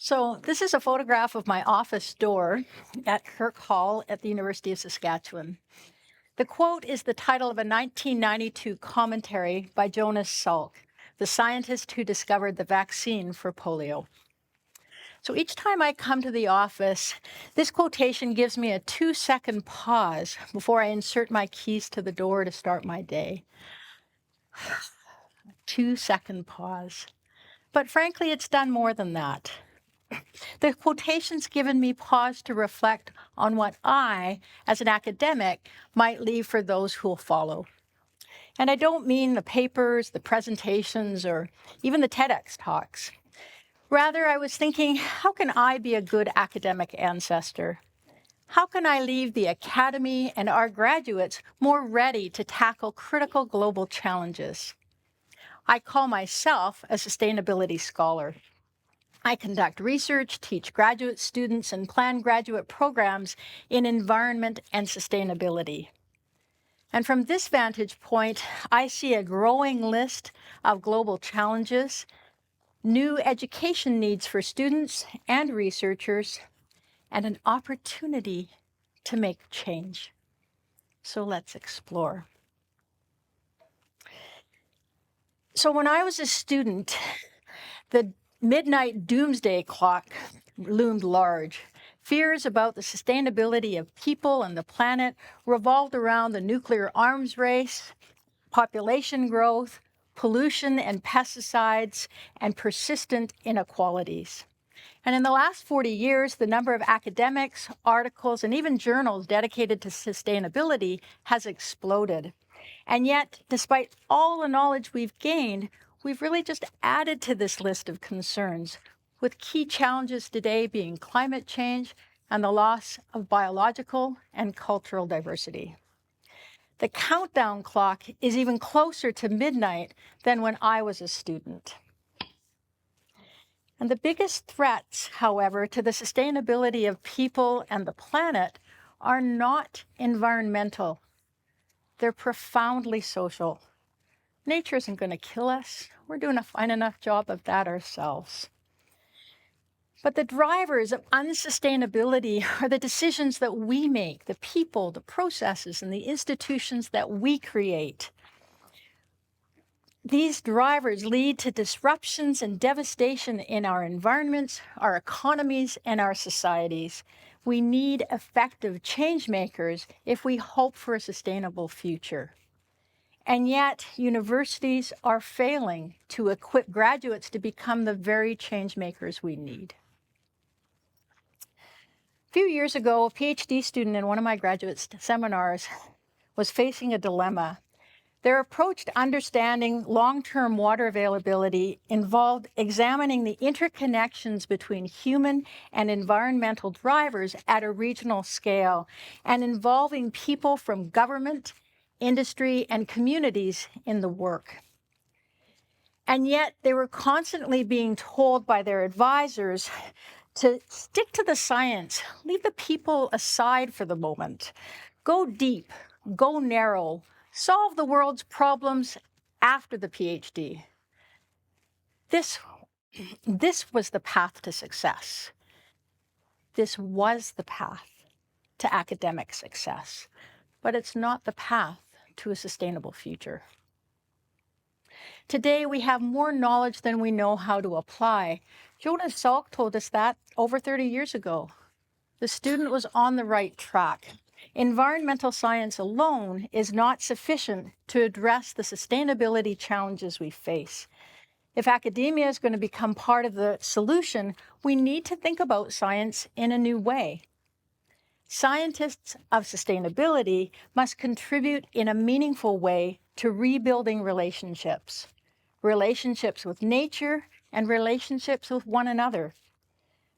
So this is a photograph of my office door at Kirk Hall at the University of Saskatchewan. The quote is the title of a 1992 commentary by Jonas Salk, the scientist who discovered the vaccine for polio. So each time I come to the office, this quotation gives me a 2-second pause before I insert my keys to the door to start my day. 2-second pause. But frankly, it's done more than that. The quotation's given me pause to reflect on what I, as an academic, might leave for those who will follow. And I don't mean the papers, the presentations, or even the TEDx talks. Rather, I was thinking, how can I be a good academic ancestor? How can I leave the academy and our graduates more ready to tackle critical global challenges? I call myself a sustainability scholar. I conduct research, teach graduate students, and plan graduate programs in environment and sustainability. And from this vantage point, I see a growing list of global challenges, new education needs for students and researchers, and an opportunity to make change. So let's explore. So when I was a student, the midnight doomsday clock loomed large. Fears about the sustainability of people and the planet revolved around the nuclear arms race, population growth, pollution and pesticides, and persistent inequalities. And in the last 40 years, the number of academics, articles, and even journals dedicated to sustainability has exploded. And yet, despite all the knowledge we've gained, we've really just added to this list of concerns, with key challenges today being climate change and the loss of biological and cultural diversity. The countdown clock is even closer to midnight than when I was a student. And the biggest threats, however, to the sustainability of people and the planet are not environmental. They're profoundly social. Nature isn't going to kill us. We're doing a fine enough job of that ourselves. But the drivers of unsustainability are the decisions that we make, the people, the processes, and the institutions that we create. These drivers lead to disruptions and devastation in our environments, our economies, and our societies. We need effective change makers if we hope for a sustainable future. And yet, universities are failing to equip graduates to become the very change makers we need. A few years ago, a PhD student in one of my graduate seminars was facing a dilemma. Their approach to understanding long-term water availability involved examining the interconnections between human and environmental drivers at a regional scale and involving people from government, industry, and communities in the work. And yet they were constantly being told by their advisors to stick to the science, leave the people aside for the moment, go deep, go narrow, solve the world's problems after the PhD. This was the path to success. This was the path to academic success, but it's not the path to a sustainable future. Today, we have more knowledge than we know how to apply. Jonas Salk told us that over 30 years ago. The student was on the right track. Environmental science alone is not sufficient to address the sustainability challenges we face. If academia is going to become part of the solution, we need to think about science in a new way. Scientists of sustainability must contribute in a meaningful way to rebuilding relationships with nature and relationships with one another.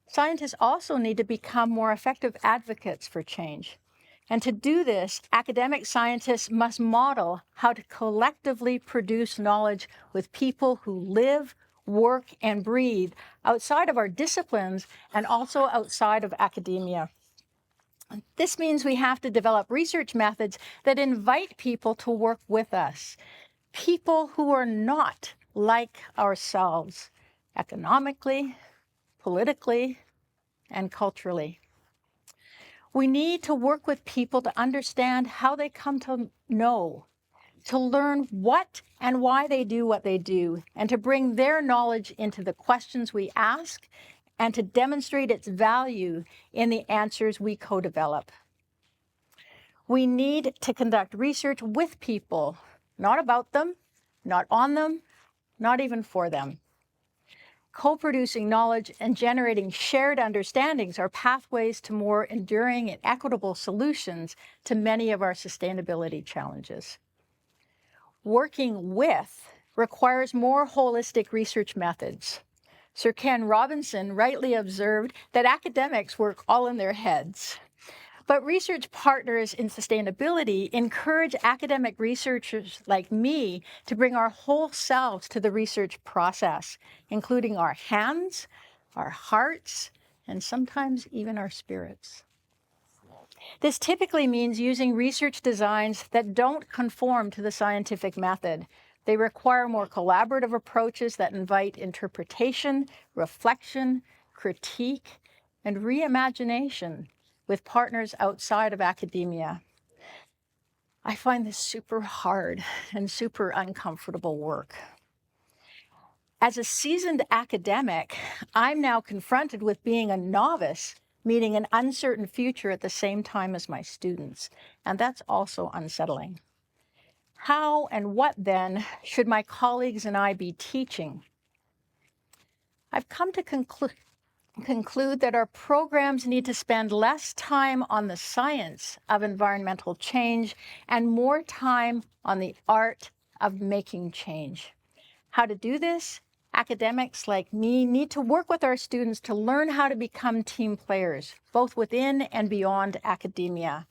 Scientists also need to become more effective advocates for change. And to do this, academic scientists must model how to collectively produce knowledge with people who live, work, and breathe outside of our disciplines and also outside of academia. This means we have to develop research methods that invite people to work with us, people who are not like ourselves, economically, politically, and culturally. We need to work with people to understand how they come to know, to learn what and why they do what they do, and to bring their knowledge into the questions we ask, and to demonstrate its value in the answers we co-develop. We need to conduct research with people, not about them, not on them, not even for them. Co-producing knowledge and generating shared understandings are pathways to more enduring and equitable solutions to many of our sustainability challenges. Working with requires more holistic research methods. Sir Ken Robinson rightly observed that academics work all in their heads. But research partners in sustainability encourage academic researchers like me to bring our whole selves to the research process, including our hands, our hearts, and sometimes even our spirits. This typically means using research designs that don't conform to the scientific method. They require more collaborative approaches that invite interpretation, reflection, critique, and reimagination with partners outside of academia. I find this super hard and super uncomfortable work. As a seasoned academic, I'm now confronted with being a novice, meeting an uncertain future at the same time as my students, and that's also unsettling. How and what then should my colleagues and I be teaching? I've come to conclude that our programs need to spend less time on the science of environmental change and more time on the art of making change. How to do this? Academics like me need to work with our students to learn how to become team players, both within and beyond academia,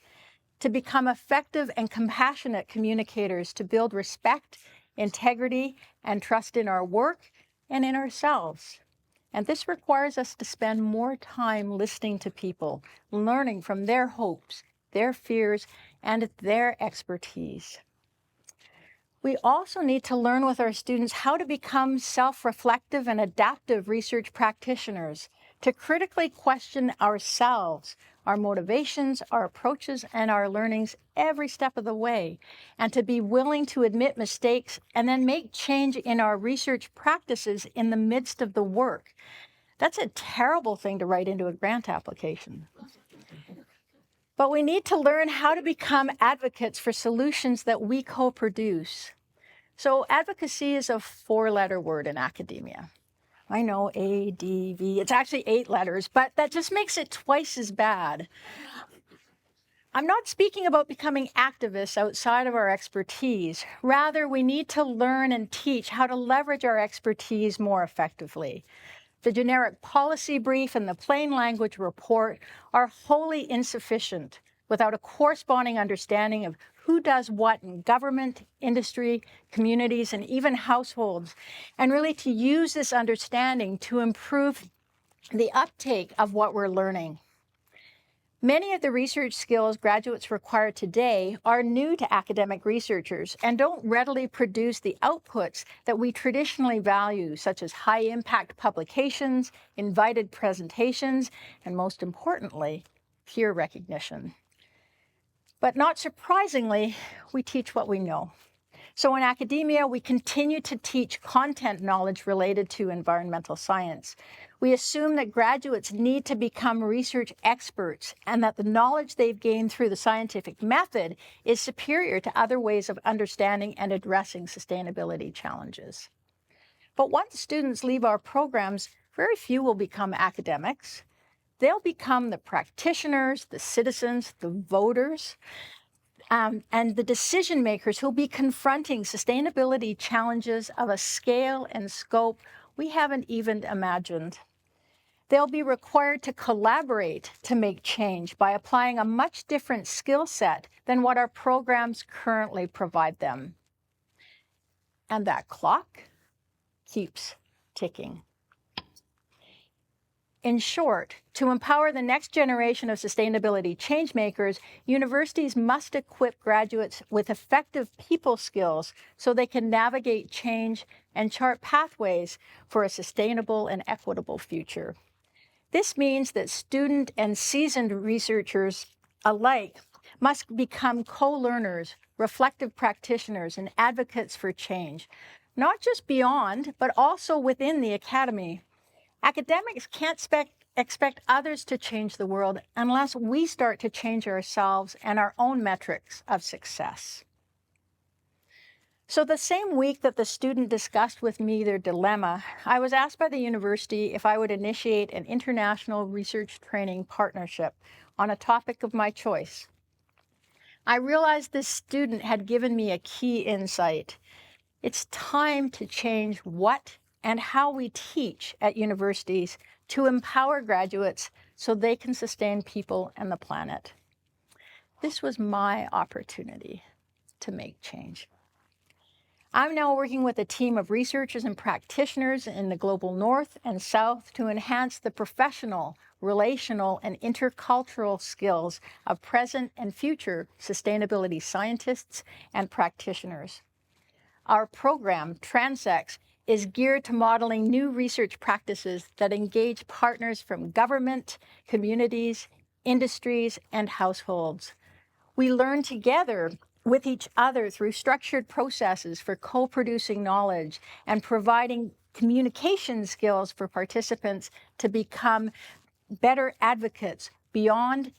to become effective and compassionate communicators, to build respect, integrity, and trust in our work and in ourselves. And this requires us to spend more time listening to people, learning from their hopes, their fears, and their expertise. We also need to learn with our students how to become self-reflective and adaptive research practitioners, to critically question ourselves, our motivations, our approaches, and our learnings every step of the way, and to be willing to admit mistakes and then make change in our research practices in the midst of the work. That's a terrible thing to write into a grant application. But we need to learn how to become advocates for solutions that we co-produce. So advocacy is a 4-letter word in academia. I know, A-D-V, it's actually 8 letters, but that just makes it twice as bad. I'm not speaking about becoming activists outside of our expertise. Rather, we need to learn and teach how to leverage our expertise more effectively. The generic policy brief and the plain language report are wholly insufficient without a corresponding understanding of who does what in government, industry, communities, and even households, and really to use this understanding to improve the uptake of what we're learning. Many of the research skills graduates require today are new to academic researchers and don't readily produce the outputs that we traditionally value, such as high-impact publications, invited presentations, and most importantly, peer recognition. But not surprisingly, we teach what we know. So in academia, we continue to teach content knowledge related to environmental science. We assume that graduates need to become research experts and that the knowledge they've gained through the scientific method is superior to other ways of understanding and addressing sustainability challenges. But once students leave our programs, very few will become academics. They'll become the practitioners, the citizens, the voters, and the decision makers who'll be confronting sustainability challenges of a scale and scope we haven't even imagined. They'll be required to collaborate to make change by applying a much different skill set than what our programs currently provide them. And that clock keeps ticking. In short, to empower the next generation of sustainability changemakers, universities must equip graduates with effective people skills so they can navigate change and chart pathways for a sustainable and equitable future. This means that student and seasoned researchers alike must become co-learners, reflective practitioners, and advocates for change, not just beyond, but also within the academy. Academics can't expect others to change the world unless we start to change ourselves and our own metrics of success. So the same week that the student discussed with me their dilemma, I was asked by the university if I would initiate an international research training partnership on a topic of my choice. I realized this student had given me a key insight. It's time to change what and how we teach at universities to empower graduates so they can sustain people and the planet. This was my opportunity to make change. I'm now working with a team of researchers and practitioners in the global north and south to enhance the professional, relational, and intercultural skills of present and future sustainability scientists and practitioners. Our program, TransX, is geared to modeling new research practices that engage partners from government, communities, industries, and households. We learn together with each other through structured processes for co-producing knowledge and providing communication skills for participants to become better advocates beyond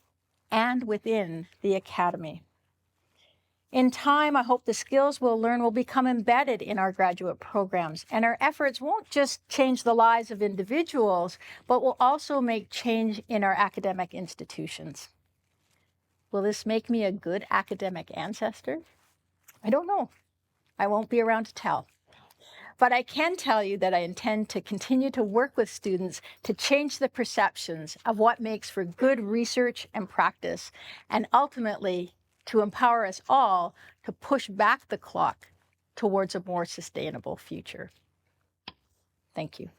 and within the academy. In time, I hope the skills we'll learn will become embedded in our graduate programs, and our efforts won't just change the lives of individuals, but will also make change in our academic institutions. Will this make me a good academic ancestor? I don't know. I won't be around to tell. But I can tell you that I intend to continue to work with students to change the perceptions of what makes for good research and practice, and ultimately to empower us all to push back the clock towards a more sustainable future. Thank you.